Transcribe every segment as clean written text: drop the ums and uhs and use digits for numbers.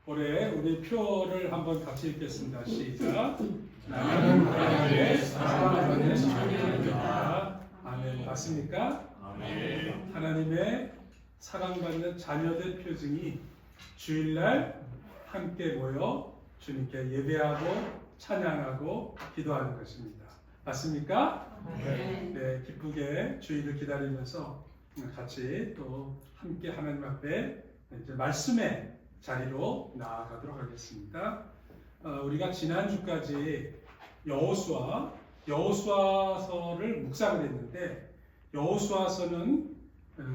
올해 우리 표를 한번 같이 읽겠습니다. 시작. 나는 하나님의 사랑받는 자녀입니다. 아멘. 맞습니까? 아멘. 하나님의 사랑받는 자녀들 표징이 주일날 함께 모여 주님께 예배하고 찬양하고 기도하는 것입니다. 맞습니까? 네, 기쁘게 주일을 기다리면서 같이 또 함께 하나님 앞에 이제 말씀의 자리로 나아가도록 하겠습니다. 우리가 지난주까지 여호수아서를 묵상을 했는데, 여호수아서는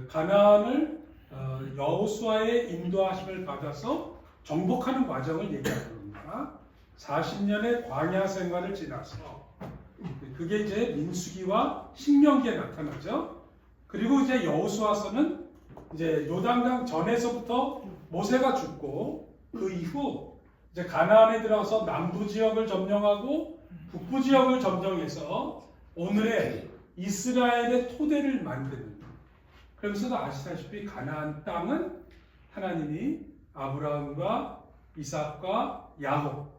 가나안을 여호수아의 인도하심을 받아서 정복하는 과정을 얘기하는 겁니다. 40년의 광야 생활을 지나서 그게 이제 민수기와 신명기에 나타나죠. 그리고 이제 여호수아서는 이제 요단강 전에서부터 모세가 죽고 그 이후 이제 가나안에 들어가서 남부 지역을 점령하고 북부 지역을 점령해서 오늘의 이스라엘의 토대를 만드는. 그러면서도 아시다시피 가나안 땅은 하나님이 아브라함과 이삭과 야곱,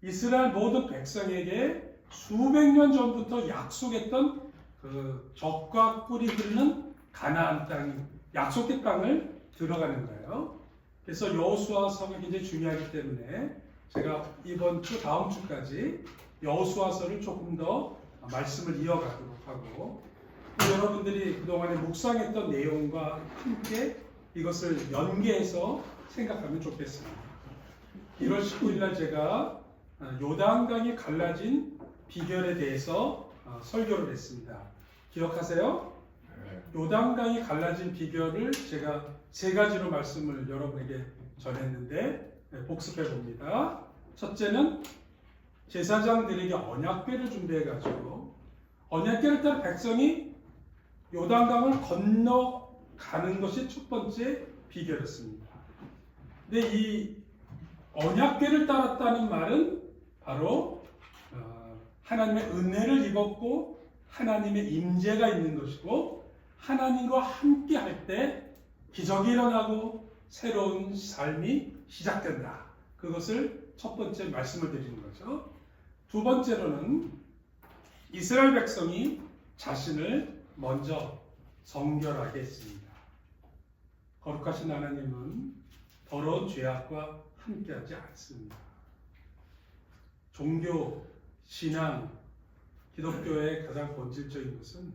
이스라엘 모든 백성에게 수백 년 전부터 약속했던 그 젖과 꿀이 흐르는 가나안 땅이, 약속의 땅을 들어가는 거예요. 그래서 여호수아서가 굉장히 중요하기 때문에 제가 이번 주 다음 주까지 여호수아서를 조금 더 말씀을 이어가도록 하고, 또 여러분들이 그동안에 묵상했던 내용과 함께 이것을 연계해서 생각하면 좋겠습니다. 1월 19일 날 제가 요단강이 갈라진 비결에 대해서 설교를 했습니다. 기억하세요? 요단강이 갈라진 비결을 제가 세 가지로 말씀을 여러분에게 전했는데 복습해 봅니다. 첫째는 제사장들에게 언약궤를 준비해가지고 언약궤를 따라 백성이 요단강을 건너가는 것이 첫 번째 비결이었습니다. 근데 이 언약궤를 따랐다는 말은 바로 하나님의 은혜를 입었고 하나님의 임재가 있는 것이고, 하나님과 함께 할 때 기적이 일어나고 새로운 삶이 시작된다. 그것을 첫 번째 말씀을 드리는 거죠. 두 번째로는 이스라엘 백성이 자신을 먼저 정결하게 했습니다. 거룩하신 하나님은 더러운 죄악과 함께하지 않습니다. 종교, 신앙, 기독교의 가장 본질적인 것은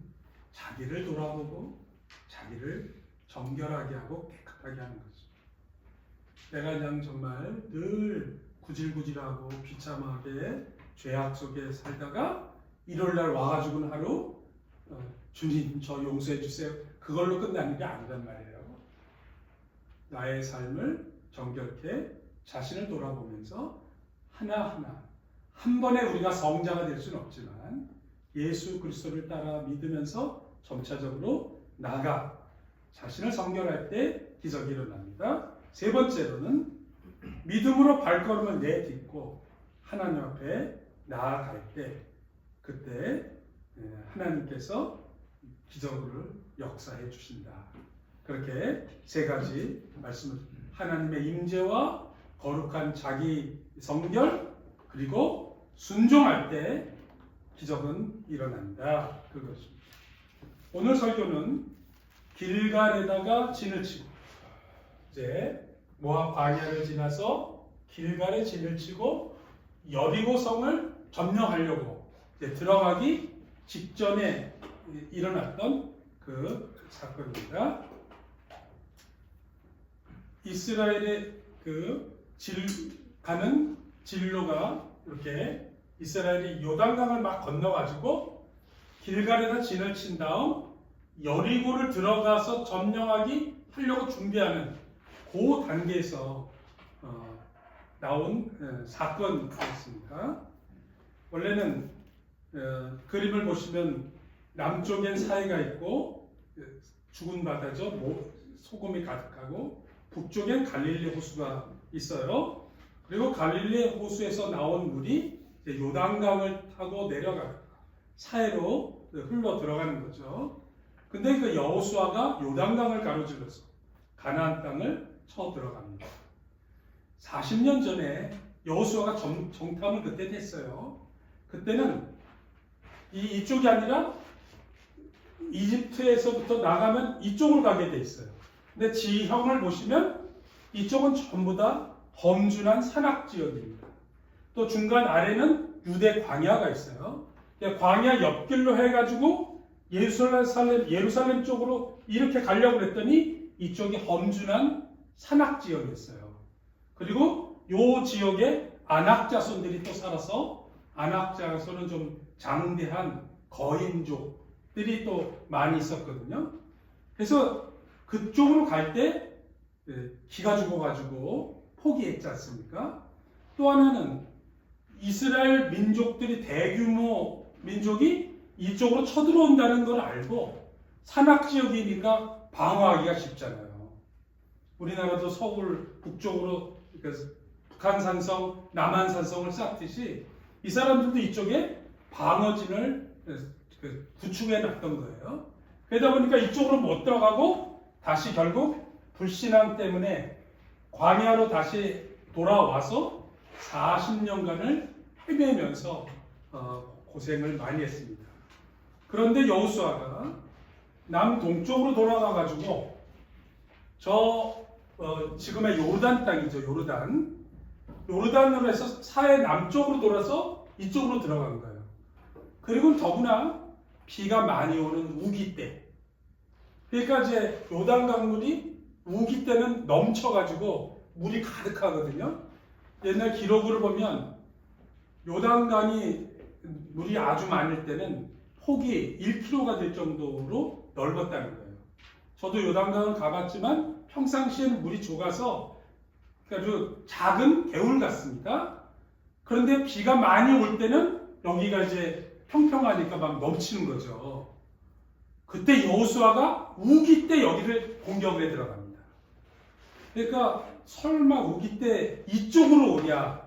자기를 돌아보고 자기를 정결하게 하고 깨끗하게 하는 거죠. 내가 그냥 정말 늘 구질구질하고 비참하게 죄악 속에 살다가 일요일날 와가지고는 하루 주님 저 용서해 주세요, 그걸로 끝나는 게 아니란 말이에요. 나의 삶을 정결케 자신을 돌아보면서 하나하나, 한 번에 우리가 성자가 될 수는 없지만 예수 그리스도를 따라 믿으면서 점차적으로 나가 자신을 성결할 때 기적이 일어납니다. 세 번째로는 믿음으로 발걸음을 내딛고 하나님 앞에 나아갈 때, 그때 하나님께서 기적을 역사해 주신다. 그렇게 세 가지 말씀을, 하나님의 임재와 거룩한 자기 성결, 그리고 순종할 때 기적은 일어난다. 그것입니다. 오늘 설교는 길갈에다가 진을 치고, 이제 모압 광야를 지나서 길갈에 진을 치고 여리고 성을 점령하려고 이제 들어가기 직전에 일어났던 그 사건입니다. 이스라엘의 가는 진로가 이렇게, 이스라엘이 요단강을 막 건너가지고 길갈에다 진을 친 다음 여리고를 들어가서 점령하기 하려고 준비하는 그 단계에서 나온 사건이었습니다. 원래는 그림을 보시면 남쪽엔 사해가 있고 죽은 바다죠. 소금이 가득하고, 북쪽엔 갈릴리 호수가 있어요. 그리고 갈릴리 호수에서 나온 물이 요단강을 타고 내려가 사해로 흘러 들어가는 거죠. 근데 그 여호수아가 요단강을 가로질러서 가나안 땅을 쳐 들어갑니다. 40년 전에 여호수아가 정탐을 그때 했어요. 그때는 이쪽이 아니라 이집트에서부터 나가면 이쪽으로 가게 돼 있어요. 근데 지형을 보시면 이쪽은 전부 다 험준한 산악 지역입니다. 또 중간 아래는 유대 광야가 있어요. 광야 옆길로 해가지고 예루살렘 쪽으로 이렇게 가려고 했더니 이쪽이 험준한 산악 지역이었어요. 그리고 이 지역에 아낙 자손들이 또 살아서 아낙 자손은 좀 장대한 거인족들이 또 많이 있었거든요. 그래서 그쪽으로 갈 때 기가 죽어가지고 포기했지 않습니까? 또 하나는 이스라엘 민족들이 대규모 민족이 이쪽으로 쳐들어온다는 걸 알고 산악지역이니까 방어하기가 쉽잖아요. 우리나라도 서울 북쪽으로 북한산성, 남한산성을 쌓듯이 이 사람들도 이쪽에 방어진을 구축해 놨던 거예요. 그러다 보니까 이쪽으로 못 들어가고 다시 결국 불신앙 때문에 광야로 다시 돌아와서 40년간을 헤매면서 고생을 많이 했습니다. 그런데 여호수아가 남동쪽으로 돌아가 가지고 지금의 요르단 땅이죠. 요르단으로 해서 사해 남쪽으로 돌아서 이쪽으로 들어간 거예요. 그리고 더구나 비가 많이 오는 우기 때, 그러니까 이제 요단 강물이 우기 때는 넘쳐가지고 물이 가득하거든요. 옛날 기록을 보면 요단강이 물이 아주 많을 때는 폭이 1km가 될 정도로 넓었다는 거예요. 저도 요단강을 가봤지만 평상시에는 물이 좁아서 아주 작은 개울 같습니다. 그런데 비가 많이 올 때는 여기가 이제 평평하니까 막 넘치는 거죠. 그때 여호수아가 우기 때 여기를 공격을 해 들어갑니다. 그러니까 설마 우기 때 이쪽으로 오냐.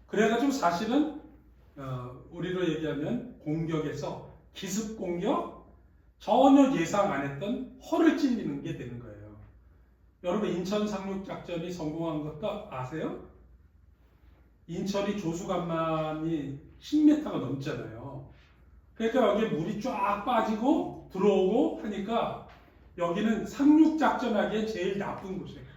그래가지고 사실은 우리로 얘기하면 공격에서 기습 공격, 전혀 예상 안 했던 허를 찔리는 게 되는 거예요. 여러분 인천 상륙작전이 성공한 것도 아세요? 인천이 조수간만이 10m가 넘잖아요. 그러니까 여기에 물이 쫙 빠지고 들어오고 하니까 여기는 상륙작전하기에 제일 나쁜 곳이에요.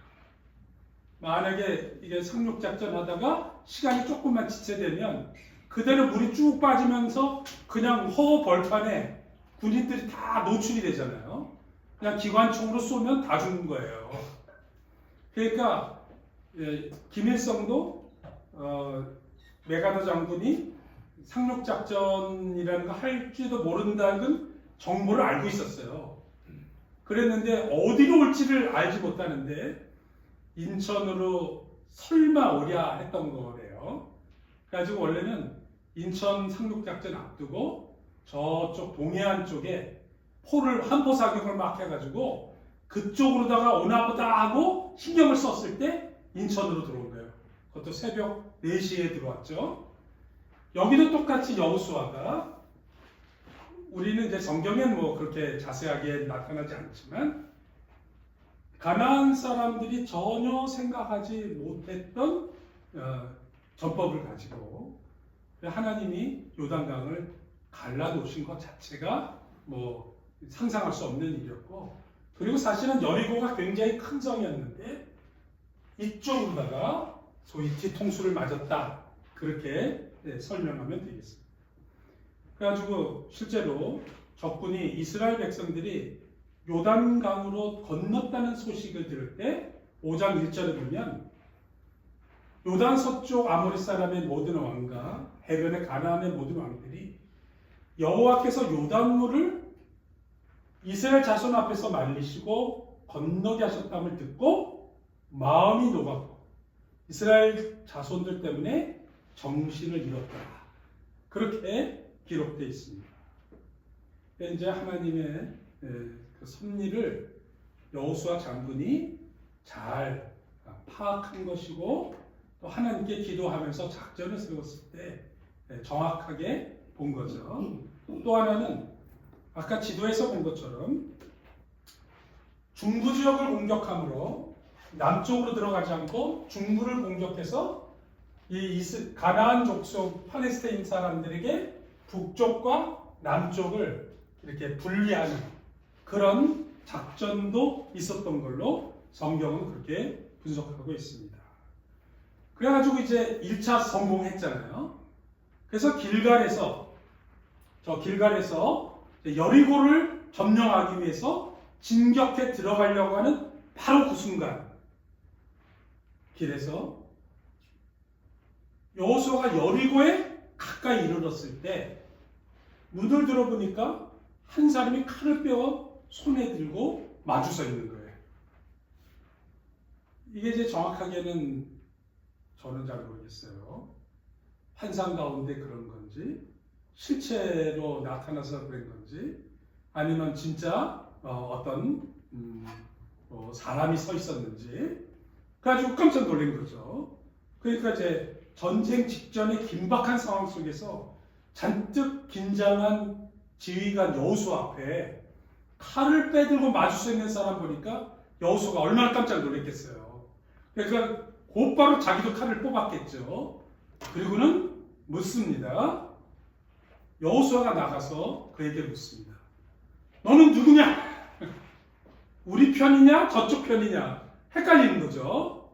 만약에 이게 상륙작전 하다가 시간이 조금만 지체되면 그대로 물이 쭉 빠지면서 그냥 허 벌판에 군인들이 다 노출이 되잖아요. 그냥 기관총으로 쏘면 다 죽는 거예요. 그러니까 김일성도 메가더 장군이 상륙작전이라는 거 할지도 모른다는 정보를 알고 있었어요. 그랬는데 어디로 올지를 알지 못하는데 인천으로 설마 오랴 했던 거래요. 그래가지고 원래는 인천 상륙작전 앞두고 저쪽 동해안 쪽에 한포 사격을 막 해가지고 그쪽으로다가 오나보다 하고 신경을 썼을 때 인천으로 들어온 거예요. 그것도 새벽 4시에 들어왔죠. 여기도 똑같이 여호수아가 우리는 이제 성경엔 뭐 그렇게 자세하게 나타나지 않지만 가나안 사람들이 전혀 생각하지 못했던 전법을 가지고 하나님이 요단강을 갈라놓으신 것 자체가 뭐 상상할 수 없는 일이었고, 그리고 사실은 여리고가 굉장히 큰 성이었는데 이쪽으로다가 소위 뒤통수를 맞았다, 그렇게 설명하면 되겠습니다. 그래가지고 실제로 적군이 이스라엘 백성들이 요단강으로 건넜다는 소식을 들을 때 5장 1절에 보면 요단 서쪽 아모리 사람의 모든 왕과 해변의 가나안의 모든 왕들이 여호와께서 요단물을 이스라엘 자손 앞에서 말리시고 건너게 하셨다함을 듣고 마음이 녹았고 이스라엘 자손들 때문에 정신을 잃었다, 그렇게 기록되어 있습니다. 이제 하나님의 그 섭리를 여호수아 장군이 잘 파악한 것이고, 또 하나님께 기도하면서 작전을 세웠을 때 정확하게 본 거죠. 또 하나는 아까 지도에서 본 것처럼 중부 지역을 공격함으로 남쪽으로 들어가지 않고 중부를 공격해서 이 가나안 족속 팔레스타인 사람들에게 북쪽과 남쪽을 이렇게 분리하는 그런 작전도 있었던 걸로 성경은 그렇게 분석하고 있습니다. 그래가지고 이제 1차 성공했잖아요. 그래서 길갈에서 여리고를 점령하기 위해서 진격해 들어가려고 하는 바로 그 순간 길에서 여호수아가 여리고에 가까이 이르렀을 때 눈을 들어보니까 한 사람이 칼을 빼어 손에 들고 마주서 있는 거예요. 이게 이제 정확하게는 저는 잘 모르겠어요. 환상 가운데 그런 건지 실체로 나타나서 그런 건지 아니면 진짜 어떤 사람이 서 있었는지 그래가지고 깜짝 놀란 거죠. 그러니까 이제 전쟁 직전의 긴박한 상황 속에서 잔뜩 긴장한 지휘관 여호수아 앞에 칼을 빼들고 마주서 있는 사람 보니까 여호수아가 얼마나 깜짝 놀랐겠어요. 그러니까 곧바로 자기도 칼을 뽑았겠죠. 그리고는 묻습니다. 여호수아가 나가서 그에게 묻습니다. 너는 누구냐? 우리 편이냐? 저쪽 편이냐? 헷갈리는 거죠.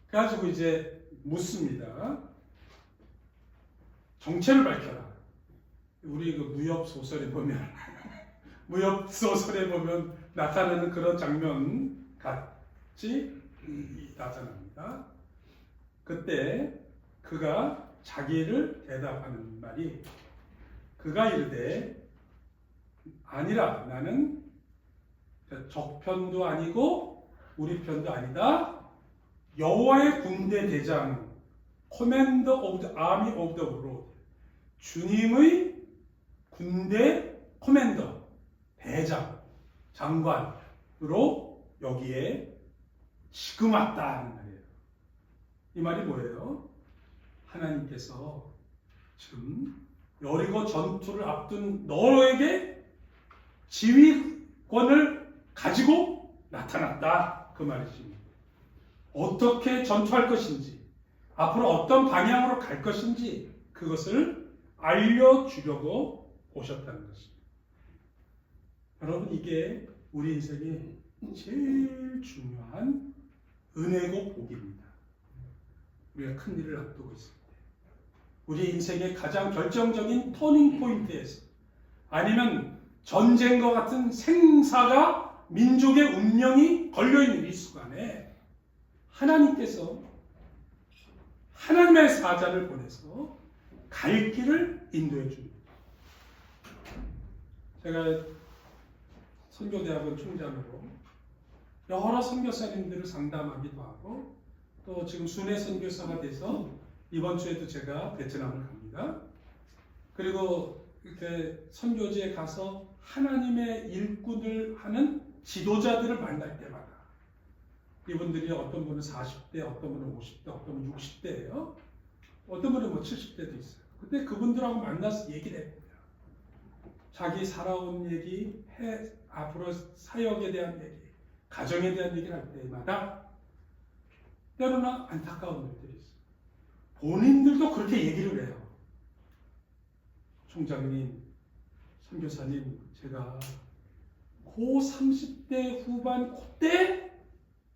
그래가지고 이제 묻습니다. 정체를 밝혀라. 우리 그 무협 소설에 보면 나타나는 그런 장면 같이 나타납니다. 그때 그가 자기를 대답하는 말이 그가 이르되 아니라 나는 적편도 아니고 우리 편도 아니다. 여호와의 군대 대장 Commander of the Army of the Lord 주님의 군대 커맨더 대장 장관으로 여기에 지금 왔다 하는 말이에요. 이 말이 뭐예요? 하나님께서 지금 여리고 전투를 앞둔 너에게 지휘권을 가지고 나타났다 그 말이지. 어떻게 전투할 것인지 앞으로 어떤 방향으로 갈 것인지 그것을 알려주려고 오셨다는 것입니다. 여러분 이게 우리 인생의 제일 중요한 은혜고 복입니다. 우리가 큰 일을 앞두고 있을 때 우리 인생의 가장 결정적인 터닝 포인트에서 아니면 전쟁과 같은 생사가 민족의 운명이 걸려있는 이 순간에 하나님께서 하나님의 사자를 보내서 갈 길을 인도해 줍니다. 제가 선교대학원 총장으로 여러 선교사님들을 상담하기도 하고 또 지금 순회 선교사가 돼서 이번 주에도 제가 베트남을 갑니다. 그리고 이렇게 선교지에 가서 하나님의 일꾼을 하는 지도자들을 만날 때마다 이분들이 어떤 분은 40대, 어떤 분은 50대, 어떤 분은 60대예요. 어떤 분은 뭐 70대도 있어요. 근데 그분들하고 만나서 얘기를 해봅니다. 자기 살아온 얘기, 앞으로 사역에 대한 얘기, 가정에 대한 얘기를 할 때마다 때로는 안타까운 일들이 있어요. 본인들도 그렇게 얘기를 해요. 총장님, 선교사님, 제가 고 30대 후반 그때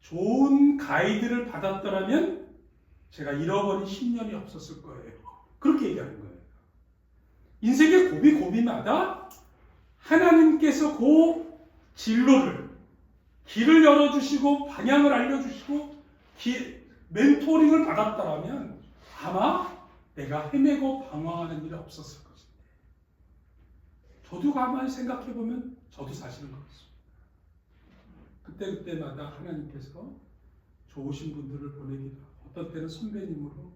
좋은 가이드를 받았더라면 제가 잃어버린 10년이 없었을 거예요. 그렇게 얘기하는 거예요. 인생의 고비마다 하나님께서 그 진로를 길을 열어주시고 방향을 알려주시고 멘토링을 받았더라면 아마 내가 헤매고 방황하는 일이 없었을 것인데 저도 가만히 생각해보면 저도 사실은 그렇습니다. 그때마다 하나님께서 좋으신 분들을 보내기도 하고 어떤 때는 선배님으로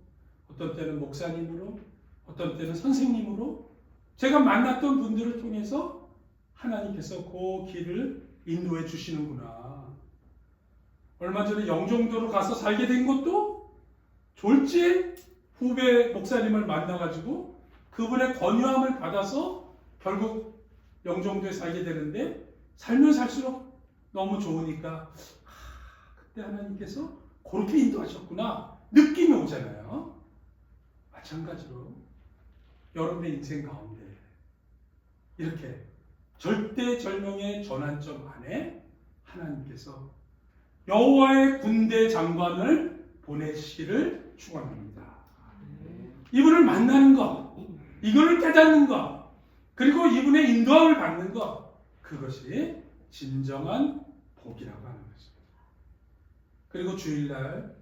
어떤 때는 목사님으로 어떤 때는 선생님으로 제가 만났던 분들을 통해서 하나님께서 그 길을 인도해 주시는구나. 얼마 전에 영종도로 가서 살게 된 것도 졸지에 후배 목사님을 만나가지고 그분의 권유함을 받아서 결국 영종도에 살게 되는데 살면 살수록 너무 좋으니까 그때 하나님께서 그렇게 인도하셨구나 느낌이 오잖아요. 마찬가지로 여러분의 인생 가운데 이렇게 절대절명의 전환점 안에 하나님께서 여호와의 군대 장관을 보내시기를 축원합니다. 이분을 만나는 것, 이분을 깨닫는 것, 그리고 이분의 인도함을 받는 것, 그것이 진정한 복이라고 하는 것입니다. 그리고 주일날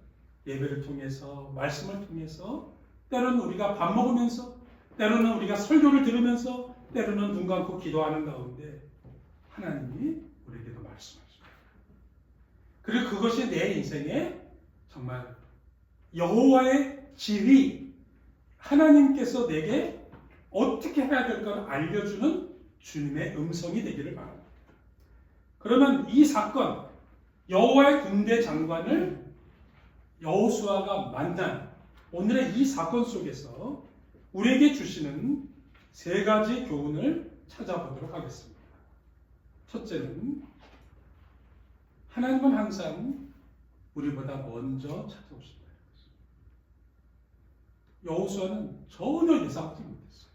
예배를 통해서, 말씀을 통해서, 때로는 우리가 밥 먹으면서, 때로는 우리가 설교를 들으면서, 때로는 눈 감고 기도하는 가운데 하나님이 우리에게도 말씀하십니다. 그리고 그것이 내 인생에 정말 여호와의 지휘, 하나님께서 내게 어떻게 해야 될까를 알려주는 주님의 음성이 되기를 바랍니다. 그러면 이 사건, 여호와의 군대 장관을 여호수아가 만난 오늘의 이 사건 속에서 우리에게 주시는 세 가지 교훈을 찾아보도록 하겠습니다. 첫째는 하나님은 항상 우리보다 먼저 찾아오신다. 여호수아는 전혀 예상하지 못했어요.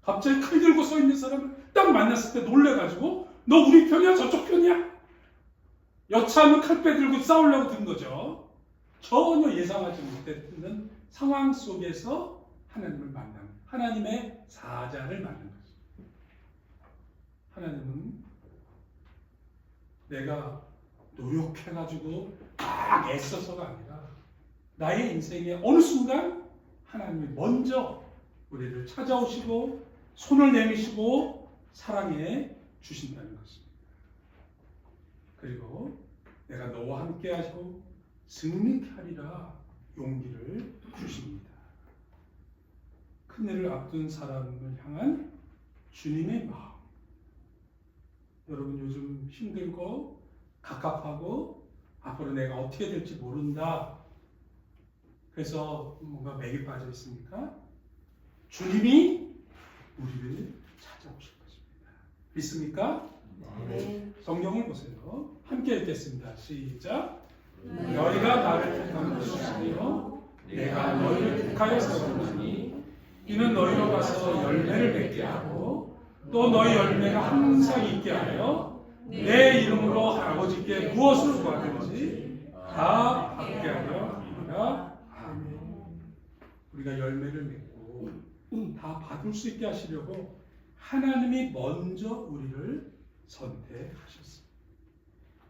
갑자기 칼 들고 서 있는 사람을 딱 만났을 때 놀래가지고 너 우리 편이야? 저쪽 편이야? 여차하면 칼 빼들고 싸우려고 든 거죠. 전혀 예상하지 못했는 상황 속에서 하나님을 만난, 하나님의 사자를 만난 거죠. 하나님은 내가 노력해가지고 막 애써서가 아니라 나의 인생의 어느 순간 하나님이 먼저 우리를 찾아오시고 손을 내미시고 사랑해 주신다는 것입니다. 그리고 내가 너와 함께 하시고 승리케 하리라 용기를 주십니다. 큰일을 앞둔 사람을 향한 주님의 마음. 여러분 요즘 힘들고 갑갑하고 앞으로 내가 어떻게 될지 모른다. 그래서 뭔가 맥이 빠져 있습니까? 주님이 우리를 찾아오실 것입니다. 믿습니까? 네. 성경을 보세요. 함께 읽겠습니다. 시작. 너희가 나를 택한 것이며 내가 너희를 택하여 세웠으니 이는 너희로 가서 열매를 맺게 하고 또 너희 열매가 항상 있게 하여 내 이름으로 아버지께 무엇을 구하든지 다 받게 하려 함이라. 아멘. 우리가 열매를 맺고 다 받을 수 있게 하시려고 하나님이 먼저 우리를 선택하셨습니다.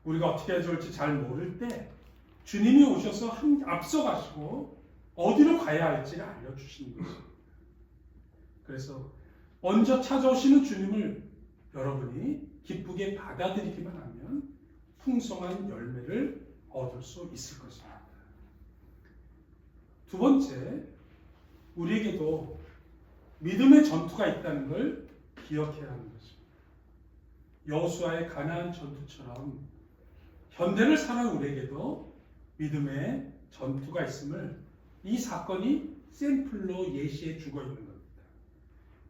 우리가 어떻게 해야 될지 잘 모를 때 주님이 오셔서 앞서가시고 어디로 가야 할지를 알려주시는 것입니다. 그래서 먼저 찾아오시는 주님을 여러분이 기쁘게 받아들이기만 하면 풍성한 열매를 얻을 수 있을 것입니다. 두 번째, 우리에게도 믿음의 전투가 있다는 걸 기억해야 하는 것입니다. 여호수아의 가나안 전투처럼 현대를 사는 우리에게도 믿음의 전투가 있음을 이 사건이 샘플로 예시해 주고 있는 겁니다.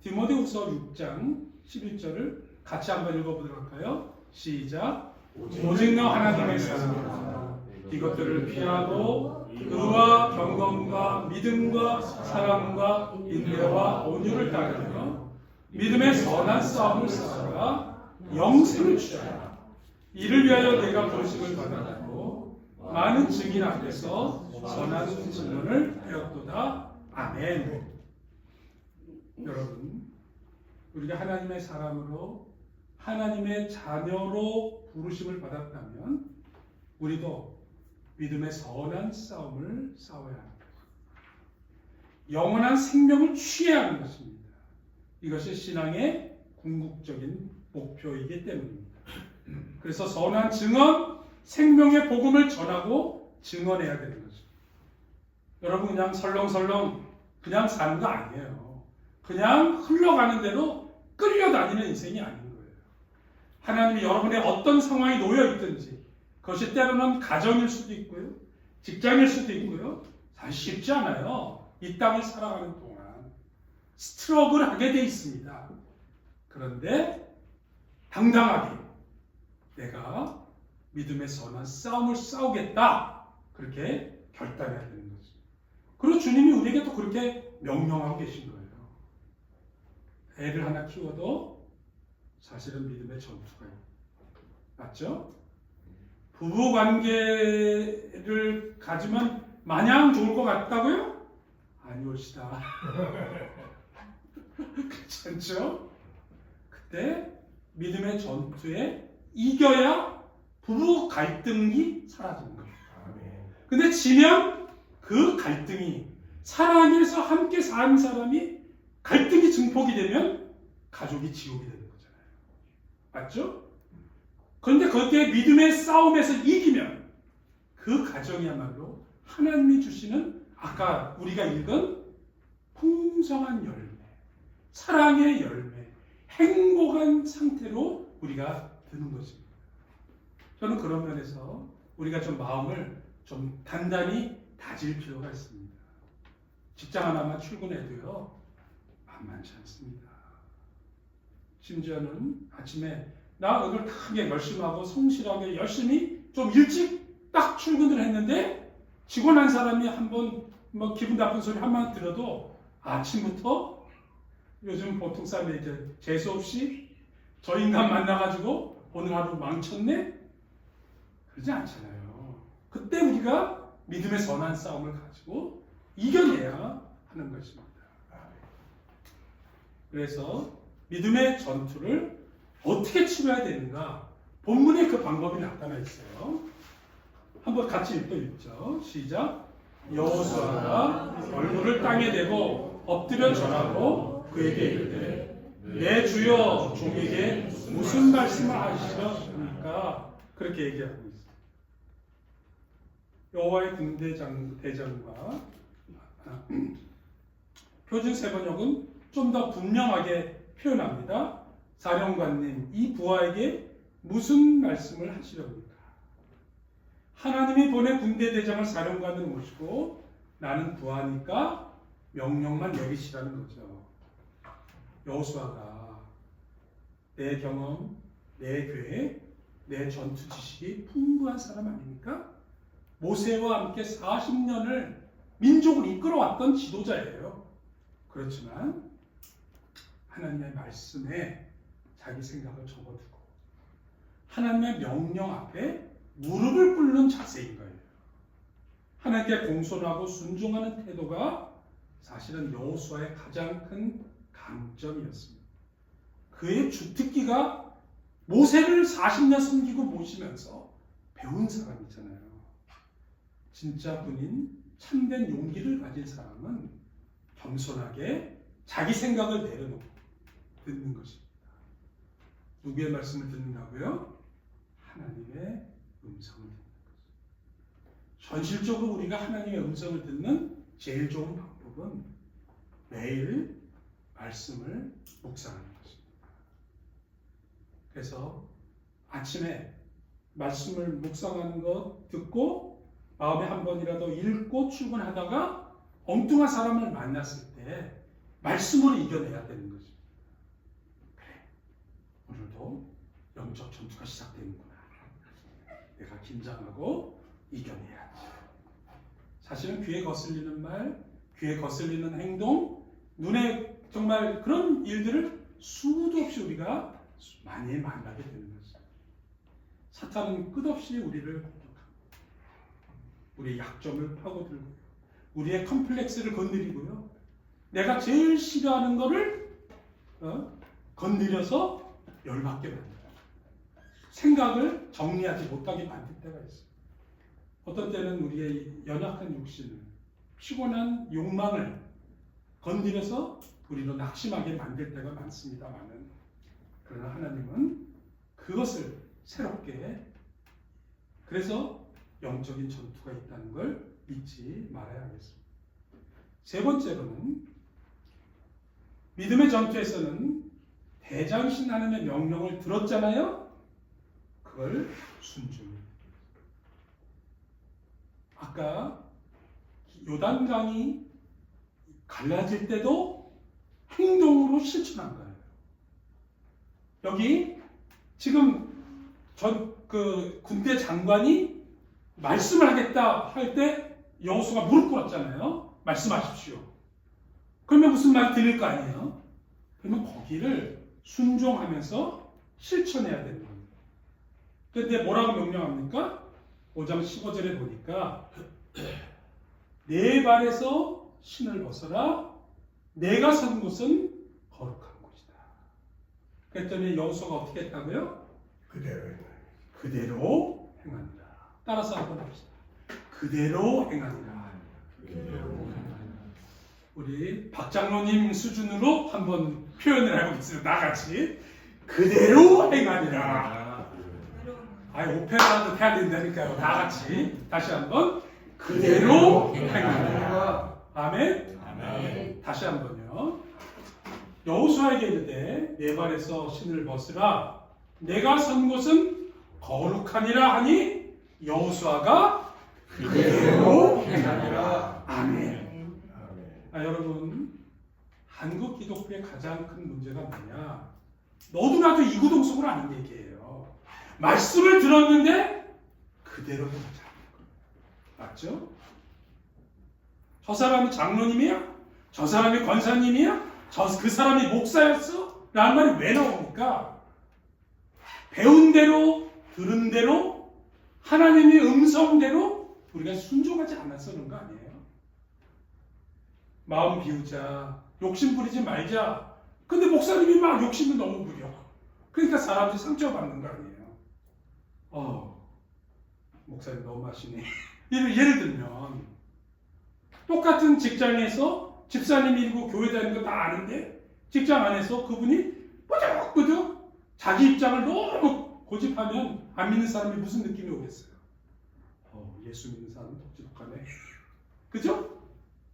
디모데후서 6장 11절을 같이 한번 읽어보도록 할까요? 시작. 오직 너 하나님의 사랑으로 이것들을 피하고 의와 경건과 믿음과 사랑과 인내와 온유를 따르며 믿음의 선한 싸움을 싸우라. 영생을 취하라. 이를 위하여 내가 부르심을 받았고 많은 증인 앞에서 선한 증언을 하였도다. 아멘. 여러분, 우리가 하나님의 사람으로 하나님의 자녀로 부르심을 받았다면 우리도 믿음의 선한 싸움을 싸워야 합니다. 영원한 생명을 취해야 하는 것입니다. 이것이 신앙의 궁극적인 목표이기 때문입니다. 그래서 선한 증언, 생명의 복음을 전하고 증언해야 되는 거죠. 여러분 그냥 설렁설렁 그냥 사는 거 아니에요. 그냥 흘러가는 대로 끌려다니는 인생이 아닌 거예요. 하나님이 여러분의 어떤 상황이 놓여 있든지 그것이 때로는 가정일 수도 있고요. 직장일 수도 있고요. 사실 쉽지 않아요. 이 땅을 살아가는 동안 스트러글 하게 돼 있습니다. 그런데 당당하게 내가 믿음의 선한 싸움을 싸우겠다. 그렇게 결단해야 되는 거죠. 그리고 주님이 우리에게 또 그렇게 명령하고 계신 거예요. 애를 하나 키워도 사실은 믿음의 전투가 있어요. 맞죠? 부부 관계를 가지면 마냥 좋을 것 같다고요? 아니올시다. 그렇지 않죠? 그때 믿음의 전투에 이겨야 부부 갈등이 사라지는 거예요. 근데 지면 그 갈등이 사랑에서 함께 사는 사람이 갈등이 증폭이 되면 가족이 지옥이 되는 거잖아요. 맞죠? 그런데 거기에 믿음의 싸움에서 이기면 그 가정이야말로 하나님이 주시는 아까 우리가 읽은 풍성한 열매, 사랑의 열매, 행복한 상태로 우리가 드는 것입니다. 저는 그런 면에서 우리가 좀 마음을 좀 단단히 다질 필요가 있습니다. 직장 하나만 출근해도요 만만치 않습니다. 심지어는 아침에 나 오늘 크게 열심하고 성실하게 열심히 좀 일찍 딱 출근을 했는데 직원 한 사람이 한번 뭐 기분 나쁜 소리 한마디 들어도 아침부터 요즘 보통 사람들이 이제 재수 없이 저 인간 만나가지고 오늘 하루 망쳤네? 그러지 않잖아요. 그때 우리가 믿음의 선한 싸움을 가지고 이겨내야 하는 것입니다. 그래서 믿음의 전투를 어떻게 치러야 되는가? 본문에 그 방법이 나타나 있어요. 한번 같이 읽죠. 시작. 여호수아가 얼굴을 땅에 대고 엎드려 절하고 그에게 이르되 내 주여 종에게 무슨 말씀을 하시렵니까? 그렇게 얘기하고 있어요. 여호와의 군대장과 표준 세번역은 좀 더 분명하게 표현합니다. 사령관님, 이 부하에게 무슨 말씀을 하시렵니까? 하나님이 보낸 군대대장을 사령관으로 모시고 나는 부하니까 명령만 내리시라는 거죠. 여호수아가 내 경험, 내 계획, 내 전투 지식이 풍부한 사람 아닙니까? 모세와 함께 40년을 민족을 이끌어왔던 지도자예요. 그렇지만 하나님의 말씀에 자기 생각을 접어두고 하나님의 명령 앞에 무릎을 꿇는 자세인 거예요. 하나님께 공손하고 순종하는 태도가 사실은 여호수아의 가장 큰 강점이었습니다. 그의 주특기가 모세를 40년 섬기고 모시면서 배운 사람이잖아요. 진짜 분인 참된 용기를 가진 사람은 겸손하게 자기 생각을 내려놓고 듣는 것입니다. 누구의 말씀을 듣는다고요? 하나님의 음성을 듣는 거죠. 현실적으로 우리가 하나님의 음성을 듣는 제일 좋은 방법은 매일 말씀을 묵상하는 것입니다. 그래서 아침에 말씀을 묵상하는 것 듣고 마음에 한 번이라도 읽고 출근하다가 엉뚱한 사람을 만났을 때 말씀으로 이겨내야 되는 거죠. 그래, 오늘도 영적 전투가 시작되는구나. 내가 긴장하고 이겨내야지. 사실은 귀에 거슬리는 말, 귀에 거슬리는 행동, 눈에 정말 그런 일들을 수도 없이 우리가 많이 만나게 되는 거죠. 사탄은 끝없이 우리를 공격합니다. 우리의 약점을 파고들고 우리의 컴플렉스를 건드리고요. 내가 제일 싫어하는 거를 건드려서 열받게 만들어요. 생각을 정리하지 못하게 만들 때가 있어요. 어떤 때는 우리의 연약한 육신을, 피곤한 욕망을 건드려서 우리로 낙심하게 만들 때가 많습니다만은, 그러나 하나님은 그것을 새롭게, 그래서 영적인 전투가 있다는 걸 잊지 말아야 하겠습니다. 세 번째로는 믿음의 전투에서는 대장신 하나님의 명령을 들었잖아요. 그걸 순종해요. 아까 요단강이 갈라질 때도 행동으로 실천한 거예요. 여기 지금 그 군대 장관이 말씀을 하겠다 할 때 여호수아가 무릎 꿇었잖아요. 말씀하십시오. 그러면 무슨 말이 들릴 거 아니에요? 그러면 거기를 순종하면서 실천해야 되는 겁니다. 그런데 뭐라고 명령합니까? 5장 15절에 보니까 내 발에서 신을 벗어라. 내가 선 곳은 거룩한 곳이다. 그랬더니 여호수아가 어떻게 했다고요? 그대로 행하니라. 따라서 한번 합시다. 그대로 행하니라. 우리 박장로님 수준으로 한번 표현을 해보겠습니다. 나같이 그대로 행하니라. 오페라도 해야 된다니까요. 나같이 다시 한번 그대로 행하니라. 아멘. 아멘. 다시 한번요. 여호수아에게 이르되 내 발에서 신을 벗으라. 내가 선 곳은 거룩하니라 하니 여호수아가 그대로 행하니라. 아멘. 여러분, 한국 기독교의 가장 큰 문제가 뭐냐? 너도 나도 이구동성으로 아는 얘기예요. 말씀을 들었는데 그대로 행하지 않는 거예요. 맞죠? 저 사람이 장로님이야? 저 사람이 권사님이야? 그 사람이 목사였어? 라는 말이 왜 나옵니까? 배운 대로, 들은 대로, 하나님의 음성대로 우리가 순종하지 않아서 그런 거 아니에요? 마음 비우자, 욕심 부리지 말자. 근데 목사님이 막 욕심을 너무 부려. 그러니까 사람들이 상처받는 거 아니에요? 목사님 너무 하시네. 예를 들면 똑같은 직장에서 집사님이고 교회 다니는 거 다 아는데 직장 안에서 그분이 뿌득뿌득 자기 입장을 너무 고집하면 안 믿는 사람이 무슨 느낌이 오겠어요? 예수 믿는 사람은 독지독하네. 그죠?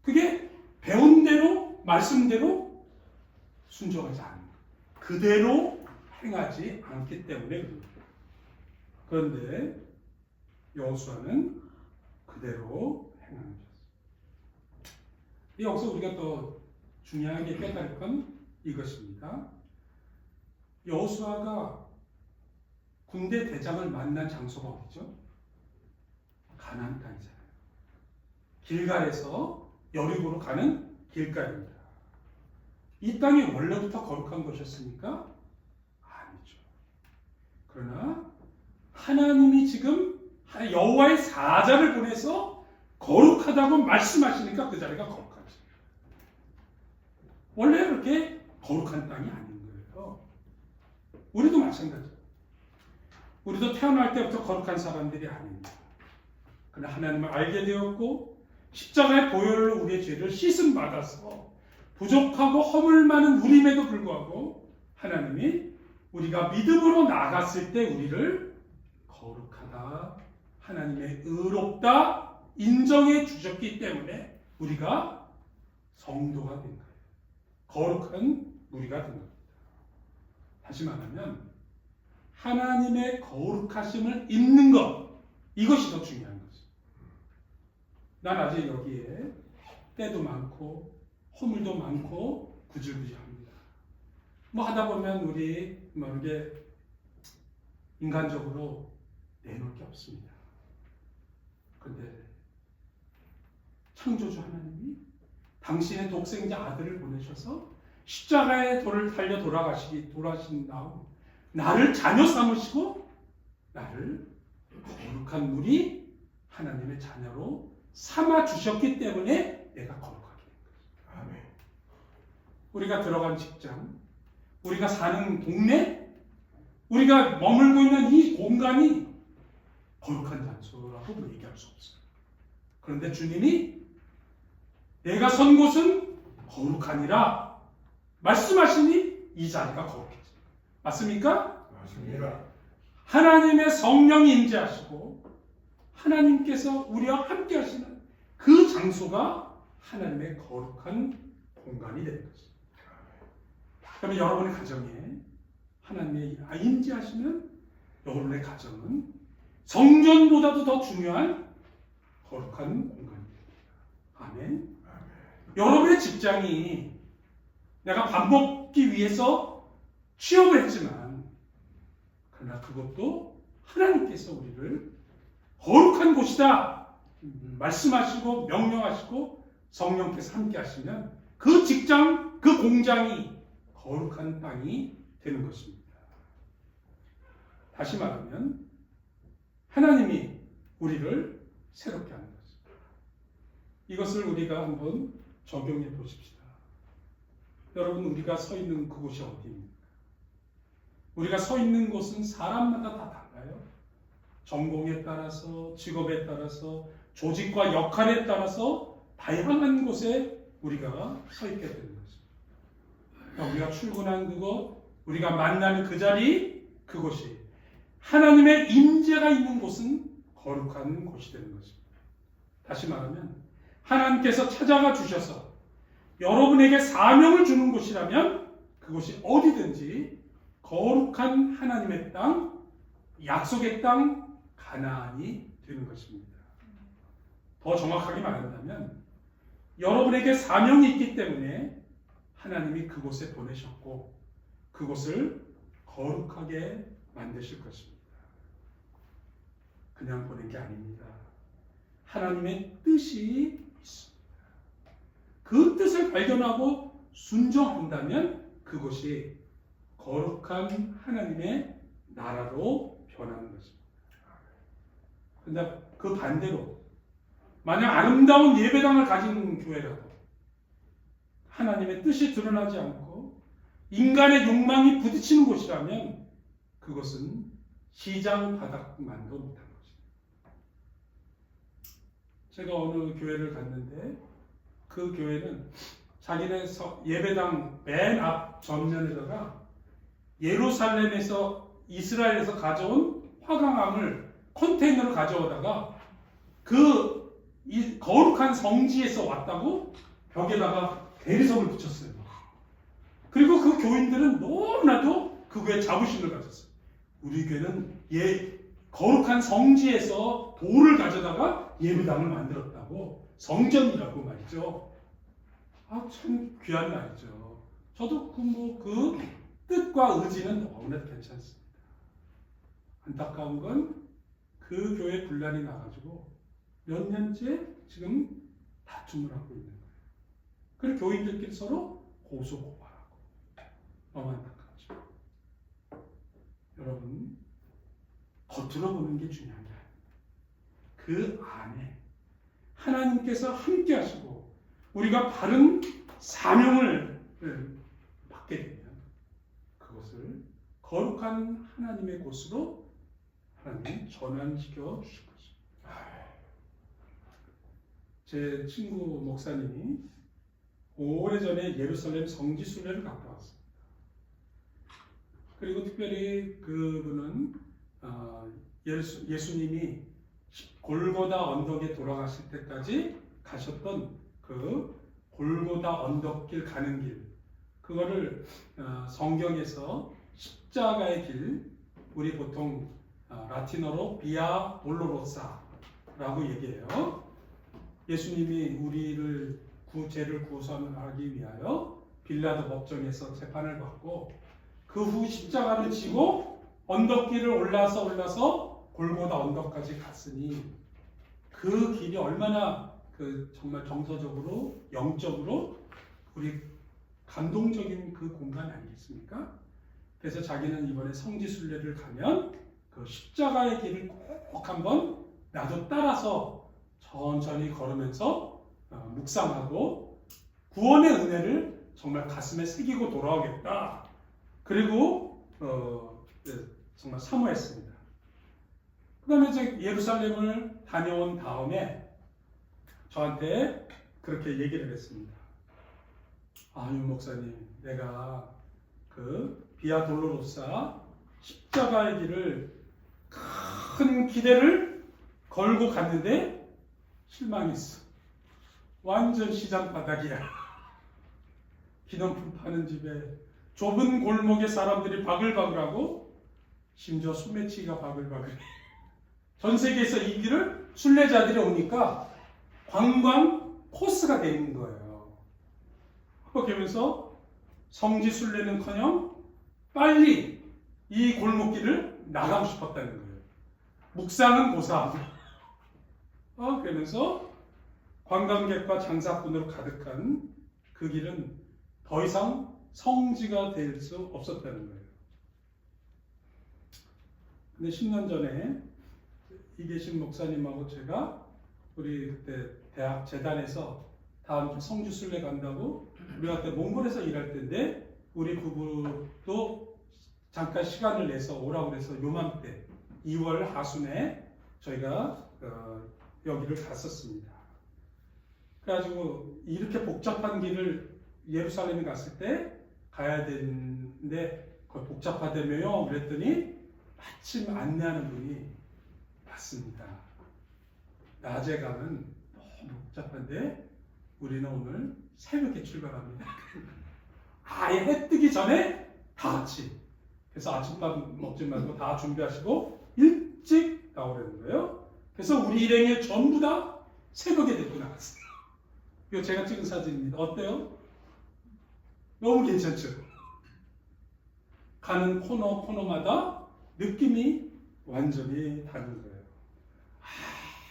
그게 배운 대로 말씀대로 순종하지 않는 거예요. 그대로 행하지 않기 때문에 그렇습니다. 그런데 여호수아는 그대로 행하는 것입니다. 여기서 우리가 더 중요하게 깨달을 건 이것입니다. 여호수아가 군대 대장을 만난 장소가 어디죠? 가나안 땅이잖아요. 길갈에서 여리고로 가는 길가입니다. 이 땅이 원래부터 거룩한 것이었습니까? 아니죠. 그러나 하나님이 지금 여호와의 사자를 보내서 거룩하다고 말씀하시니까 그 자리가 거룩하지. 원래 그렇게 거룩한 땅이 아닌 거예요. 우리도 마찬가지예요. 우리도 태어날 때부터 거룩한 사람들이 아닙니다. 그러나 하나님을 알게 되었고 십자가의 보혈로 우리의 죄를 씻음 받아서 부족하고 허물 많은 우림에도 불구하고 하나님이 우리가 믿음으로 나갔을 때 우리를 거룩하다, 하나님의 의롭다 인정해 주셨기 때문에 우리가 성도가 된 거예요. 거룩한 우리가 된 겁니다. 다시 말하면 하나님의 거룩하심을 입는 것, 이것이 더 중요한 거죠. 난 아직 여기에 때도 많고 허물도 많고 구질구질합니다. 뭐 하다 보면 우리 이게 인간적으로 내놓을 게 없습니다. 그런데 창조주 하나님이 당신의 독생자 아들을 보내셔서 십자가의 돌을 달려 돌아가신 다음 나를 자녀 삼으시고 나를 거룩한 우리 하나님의 자녀로 삼아 주셨기 때문에 내가 거룩하게 된 거죠. 아멘. 우리가 들어간 직장, 우리가 사는 동네, 우리가 머물고 있는 이 공간이 거룩한 장소라고 얘기할 수 없어요. 그런데 주님이 내가 선 곳은 거룩하니라 말씀하시니 이 자리가 거룩해져. 맞습니까? 맞습니다. 하나님의 성령이 임재하시고 하나님께서 우리와 함께 하시는 그 장소가 하나님의 거룩한 공간이 되는 거죠. 그러면 여러분의 가정에 하나님의 임재하시는 여러분의 가정은 성전보다도 더 중요한 거룩한 공간입니다. 아멘. 여러분의 직장이 내가 밥 먹기 위해서 취업을 했지만 그러나 그것도 하나님께서 우리를 거룩한 곳이다 말씀하시고 명령하시고 성령께서 함께 하시면 그 직장, 그 공장이 거룩한 땅이 되는 것입니다. 다시 말하면 하나님이 우리를 새롭게 하는 것입니다. 이것을 우리가 한번 적용해 보십시다. 여러분, 우리가 서 있는 그곳이 어디입니까? 우리가 서 있는 곳은 사람마다 다 달라요. 전공에 따라서, 직업에 따라서, 조직과 역할에 따라서 다양한 곳에 우리가 서 있게 되는 것입니다. 우리가 출근한 그곳, 우리가 만나는 그 자리, 그곳이 하나님의 임재가 있는 곳은 거룩한 곳이 되는 것입니다. 다시 말하면 하나님께서 찾아가 주셔서 여러분에게 사명을 주는 곳이라면 그곳이 어디든지 거룩한 하나님의 땅, 약속의 땅, 가나안이 되는 것입니다. 더 정확하게 말한다면 여러분에게 사명이 있기 때문에 하나님이 그곳에 보내셨고 그곳을 거룩하게 만드실 것입니다. 그냥 보낸 게 아닙니다. 하나님의 뜻이 있습니다. 그 뜻을 발견하고 순종한다면 그곳이 거룩한 하나님의 나라로 변하는 것입니다. 그런데 그 반대로 만약 아름다운 예배당을 가진 교회라도 하나님의 뜻이 드러나지 않고 인간의 욕망이 부딪히는 곳이라면 그것은 시장 바닥만도 못한 것입니다. 제가 어느 교회를 갔는데 그 교회는 자기네 예배당 맨 앞 전면에다가 예루살렘에서 이스라엘에서 가져온 화강암을 컨테이너로 가져오다가 이 거룩한 성지에서 왔다고 벽에다가 대리석을 붙였어요. 그리고 그 교인들은 너무나도 그 교회에 자부심을 가졌어요. 우리 교회는 거룩한 성지에서 돌을 가져다가 예배당을 만들었다고, 성전이라고 말이죠. 참 귀한 말이죠. 저도 그 뜻과 의지는 너무나도 괜찮습니다. 안타까운 건 그 교회 분란이 나가지고 몇 년째 지금 다툼을 하고 있는 거예요. 그리고 교인들끼리 서로 고소고발하고. 너무 안타깝죠. 여러분, 겉으로 보는 게 중요한 게 아닙니다. 그 안에 하나님께서 함께 하시고 우리가 바른 사명을 받게 되면 그것을 거룩한 하나님의 곳으로 하나님 전환시켜 주실 것입니다. 제 친구 목사님이 오래전에 예루살렘 성지 순례를 갔다 왔습니다. 그리고 특별히 그분은 예수님이 골고다 언덕에 돌아가실 때까지 가셨던 그 골고다 언덕길 가는 길, 그거를 성경에서 십자가의 길, 우리 보통 라틴어로 비아 돌로로사라고 얘기해요. 예수님이 우리를 죄를 구원하기 위하여 빌라도 법정에서 재판을 받고 그 후 십자가를 지고 언덕길을 올라서 골고다 언덕까지 갔으니 그 길이 얼마나 정말 정서적으로 영적으로 우리 감동적인 그 공간 아니겠습니까? 그래서 자기는 이번에 성지순례를 가면 그 십자가의 길을 꼭 한번 나도 따라서 천천히 걸으면서 묵상하고 구원의 은혜를 정말 가슴에 새기고 돌아오겠다. 그리고 정말 사모했습니다. 그 다음에 이제 예루살렘을 다녀온 다음에 저한테 그렇게 얘기를 했습니다. 윤 목사님, 내가 그 비아 돌로로사 십자가의 길을 큰 기대를 걸고 갔는데 실망했어. 완전 시장 바닥이야. 기념품 파는 집에 좁은 골목에 사람들이 바글바글하고 심지어 소매치기가 바글바글해. 전 세계에서 이 길을 순례자들이 오니까 관광 코스가 되어 있는 거예요. 그러면서 성지 순례는커녕 빨리 이 골목길을 나가고 싶었다는 거예요. 묵상은 고사하고 그러면서 관광객과 장사꾼으로 가득한 그 길은 더 이상 성지가 될 수 없었다는 거예요. 근데 10년 전에 이계신 목사님하고 제가 우리 그때 대학 재단에서 다음 주 성주 순례 간다고 우리가 그때 몽골에서 일할 때인데 우리 부부도 잠깐 시간을 내서 오라고 그래서 요맘때 2월 하순에 저희가 여기를 갔었습니다. 그래가지고 이렇게 복잡한 길을 예루살렘에 갔을 때 가야 되는데 거의 복잡하다며요. 그랬더니 마침 안내하는 분이 왔습니다. 낮에 가면 너무 복잡한데 우리는 오늘 새벽에 출발합니다. 아예 해 뜨기 전에 다 같이. 그래서 아침밥 먹지 말고 다 준비하시고 일찍 나오려는 거예요. 그래서 우리 일행이 전부 다 새벽에 데리고 나갔어요. 이거 제가 찍은 사진입니다. 어때요? 너무 괜찮죠? 가는 코너마다 느낌이 완전히 다른 거예요.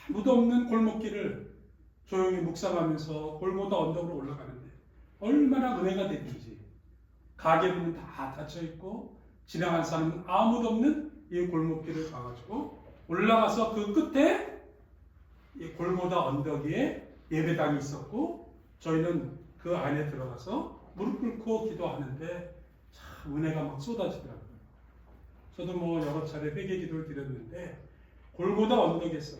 아무도 없는 골목길을 조용히 묵상하면서 골고다 언덕으로 올라가는데 얼마나 은혜가 됐는지. 가게문은 다 닫혀있고 지나간 사람은 아무도 없는 이 골목길을 가가지고 올라가서 그 끝에 이 골고다 언덕 위에 예배당이 있었고 저희는 그 안에 들어가서 무릎 꿇고 기도하는데 참 은혜가 막 쏟아지더라고요. 저도 뭐 여러 차례 회개 기도를 드렸는데 골고다 언덕에서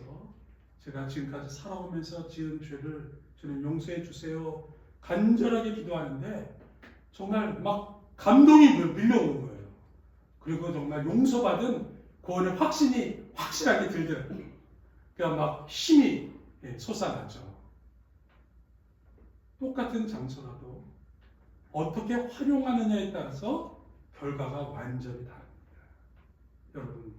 제가 지금까지 살아오면서 지은 죄를 저는 용서해 주세요 간절하게 기도하는데 정말 막 감동이 밀려오는 거예요. 그리고 정말 용서받은 구원의 확신이 확실하게 들더라고요. 그러니까 막 힘이 솟아나죠. 똑같은 장소라도 어떻게 활용하느냐에 따라서 결과가 완전히 다릅니다. 여러분,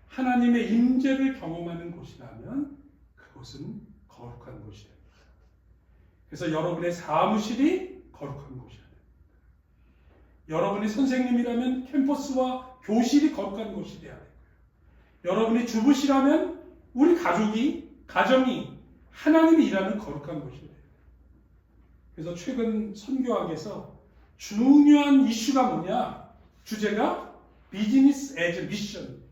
하나님의 임재를 경험하는 곳이라면 그곳은 거룩한 곳이에요. 그래서 여러분의 사무실이 거룩한 곳이에요. 여러분이 선생님이라면 캠퍼스와 교실이 거룩한 곳이 되어야 되고요. 여러분이 주부시라면 우리 가정이 하나님이 일하는 거룩한 곳이 돼요. 그래서 최근 선교학에서 중요한 이슈가 뭐냐? 주제가 비즈니스 애즈 미션.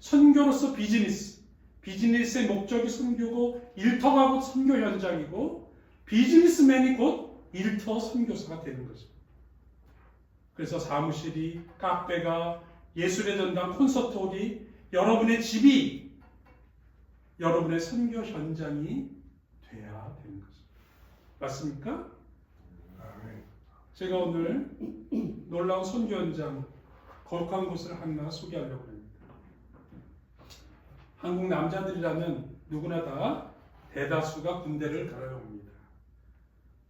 선교로서 비즈니스의 목적이 선교고 일터가 곧 선교 현장이고 비즈니스맨이 곧 일터 선교사가 되는 거죠. 그래서 사무실이, 카페가, 예술의 전당, 콘서트홀이 여러분의 집이 여러분의 선교 현장이 돼야 되는 거죠. 맞습니까? 제가 오늘 놀라운 선교 현장, 거룩한 곳을 하나 소개하려고 합니다. 한국 남자들이라면 누구나 다 대다수가 군대를 가려옵니다.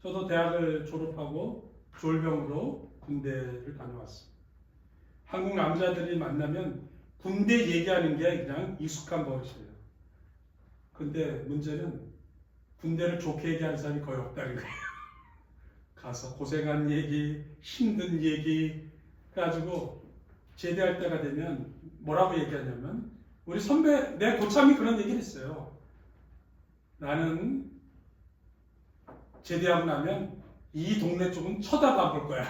저도 대학을 졸업하고 졸병으로 군대를 다녀왔습니다. 한국 남자들이 만나면 군대 얘기하는 게 그냥 익숙한 버릇이에요. 근데 문제는 군대를 좋게 얘기하는 사람이 거의 없다는 거예요. 가서 고생한 얘기, 힘든 얘기 해가지고 제대할 때가 되면 뭐라고 얘기하냐면 우리 선배, 내 고참이 그런 얘기를 했어요. 나는 제대하고 나면 이 동네 쪽은 쳐다도 안 볼 거야.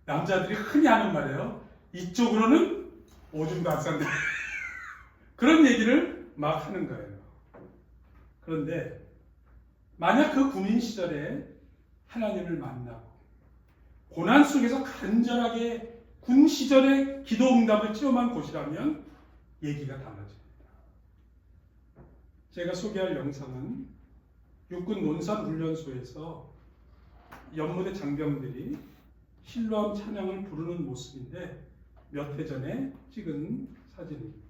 남자들이 흔히 하는 말이에요. 이쪽으로는 오줌도 안 싼다. 그런 얘기를 막 하는 거예요. 그런데 만약 그 군인 시절에 하나님을 만나고 고난 속에서 간절하게 군 시절의 기도 응답을 체험한 곳이라면 얘기가 달라집니다. 제가 소개할 영상은 육군 논산훈련소에서 연무대 장병들이 실로암 찬양을 부르는 모습인데 몇 해 전에 찍은 사진입니다.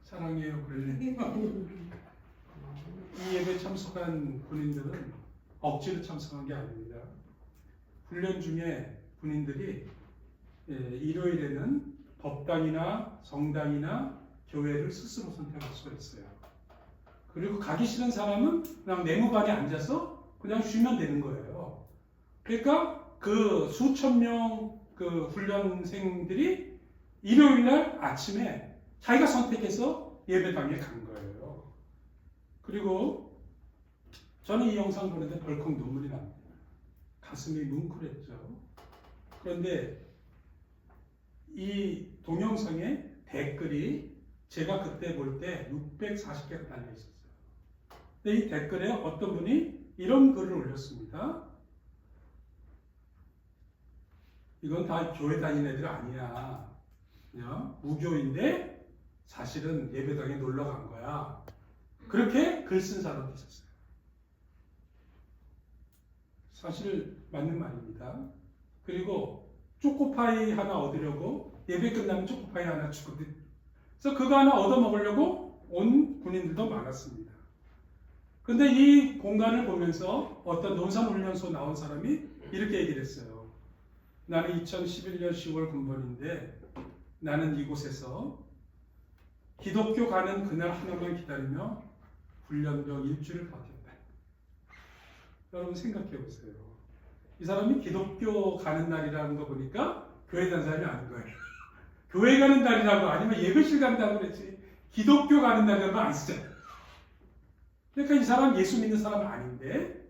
사랑해요, 그래. 이 예배 참석한 군인들은 억지로 참석한 게 아닙니다. 훈련 중에 군인들이 일요일에는 법당이나 성당이나 교회를 스스로 선택할 수가 있어요. 그리고 가기 싫은 사람은 그냥 내무반에 앉아서 그냥 쉬면 되는 거예요. 그러니까 그 수천 명 그 훈련생들이 일요일날 아침에 자기가 선택해서 예배당에 간 거예요. 그리고 저는 이 영상 보는데 벌컥 눈물이 납니다. 가슴이 뭉클했죠. 그런데 이 동영상에 댓글이 제가 그때 볼 때 640개가 달려 있었어요. 근데 이 댓글에 어떤 분이 이런 글을 올렸습니다. 이건 다 교회 다니는 애들 아니야. 그냥 무교인데 사실은 예배당에 놀러 간 거야. 그렇게 글 쓴 사람도 있었어요. 사실 맞는 말입니다. 그리고 초코파이 하나 얻으려고 예배 끝나면 초코파이 하나 주거든. 그래서 그거 하나 얻어 먹으려고 온 군인들도 많았습니다. 근데 이 공간을 보면서 어떤 논산훈련소 나온 사람이 이렇게 얘기를 했어요. 나는 2011년 10월 군번인데 나는 이곳에서 기독교 가는 그날 하나만 기다리며 훈련병 일주를 버텼다. 여러분 생각해 보세요. 이 사람이 기독교 가는 날이라는 거 보니까 교회 다니는 사람이 아닌 거예요. 교회 가는 날이라고 아니면 예배실 간다고 그랬지 기독교 가는 날이라고 안 쓰잖아요. 그러니까 이 사람 예수 믿는 사람은 아닌데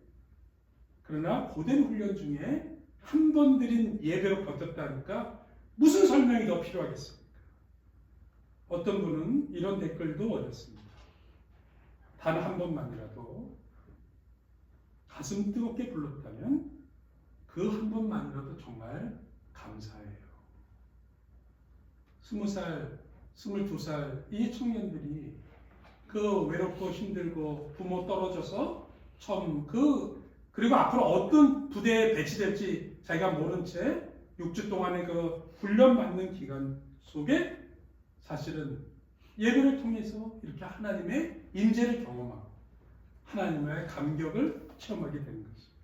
그러나 고된 훈련 중에 한 번 드린 예배로 버텼다니까 무슨 설명이 더 필요하겠습니까? 어떤 분은 이런 댓글도 올렸습니다. 단 한 번만이라도 가슴 뜨겁게 불렀다면 그 한 번만이라도 정말 감사해요. 20살, 22살 이 청년들이 그 외롭고 힘들고 부모 떨어져서 처음 그리고 앞으로 어떤 부대에 배치될지 자기가 모른 채 6주 동안의 그 훈련받는 기간 속에 사실은 예배를 통해서 이렇게 하나님의 임재를 경험하고 하나님의 감격을 체험하게 되는 것입니다.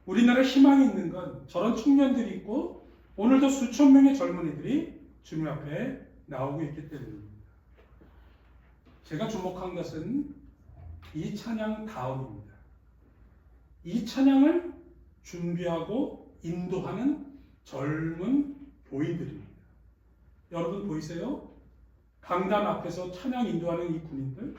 우리나라에 희망이 있는 건 저런 청년들이 있고 오늘도 수천 명의 젊은이들이 주님 앞에 나오고 있기 때문입니다. 제가 주목한 것은 이 찬양 다음입니다. 이 찬양을 준비하고 인도하는 젊은 교인들입니다. 여러분 보이세요? 강단 앞에서 찬양 인도하는 이 군인들.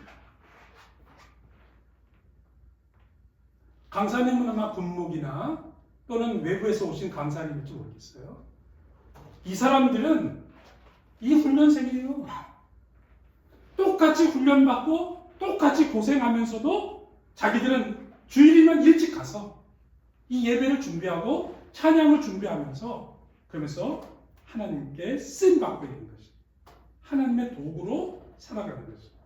강사님은 아마 군목이나 또는 외부에서 오신 강사님일지 모르겠어요. 이 사람들은 이 훈련생이에요. 똑같이 훈련받고 똑같이 고생하면서도 자기들은 주일이면 일찍 가서 이 예배를 준비하고 찬양을 준비하면서 그러면서 하나님께 쓰임받고 있는 것입니다. 하나님의 도구로 살아가는 것입니다.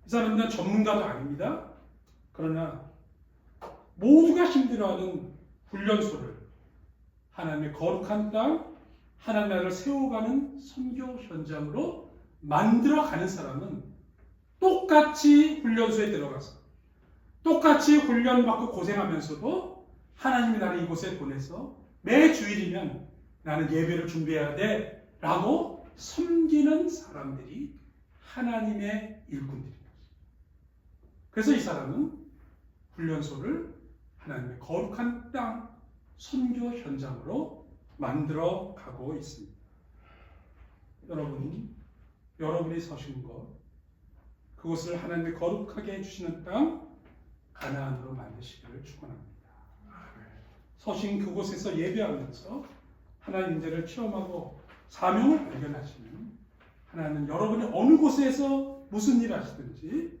이 사람들은 전문가도 아닙니다. 그러나 모두가 힘들어하는 훈련소를 하나님의 거룩한 땅, 하나님 나라를 세워가는 선교 현장으로 만들어가는 사람은 똑같이 훈련소에 들어가서 똑같이 훈련받고 고생하면서도 하나님이 나를 이곳에 보내서 매 주일이면 나는 예배를 준비해야 돼 라고 섬기는 사람들이 하나님의 일꾼들입니다. 그래서 이 사람은 훈련소를 하나님의 거룩한 땅 선교 현장으로 만들어 가고 있습니다. 여러분이 서신 곳, 그곳을 하나님의 거룩하게 해주시는 땅 가나안으로 만드시기를 축원합니다. 서신 그곳에서 예배하면서 하나님 임재를 체험하고 사명을 발견하시는 하나님은 여러분이 어느 곳에서 무슨 일 하시든지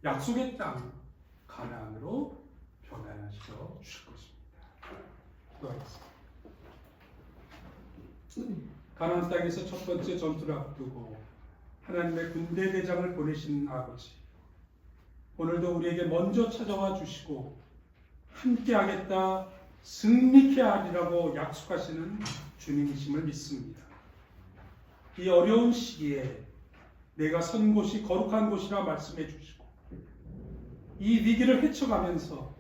약속의 땅 가나안으로 변화하시어 주실 것입니다. 기도하겠습니다. 가나안 땅에서 첫 번째 전투를 앞두고 하나님의 군대 대장을 보내신 아버지, 오늘도 우리에게 먼저 찾아와 주시고 함께 하겠다 승리케 하리라고 약속하시는 주님이심을 믿습니다. 이 어려운 시기에 내가 선 곳이 거룩한 곳이라 말씀해 주시고 이 위기를 헤쳐가면서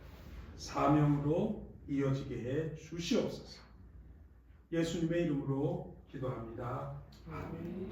사명으로 이어지게 해 주시옵소서. 예수님의 이름으로 기도합니다. 아멘.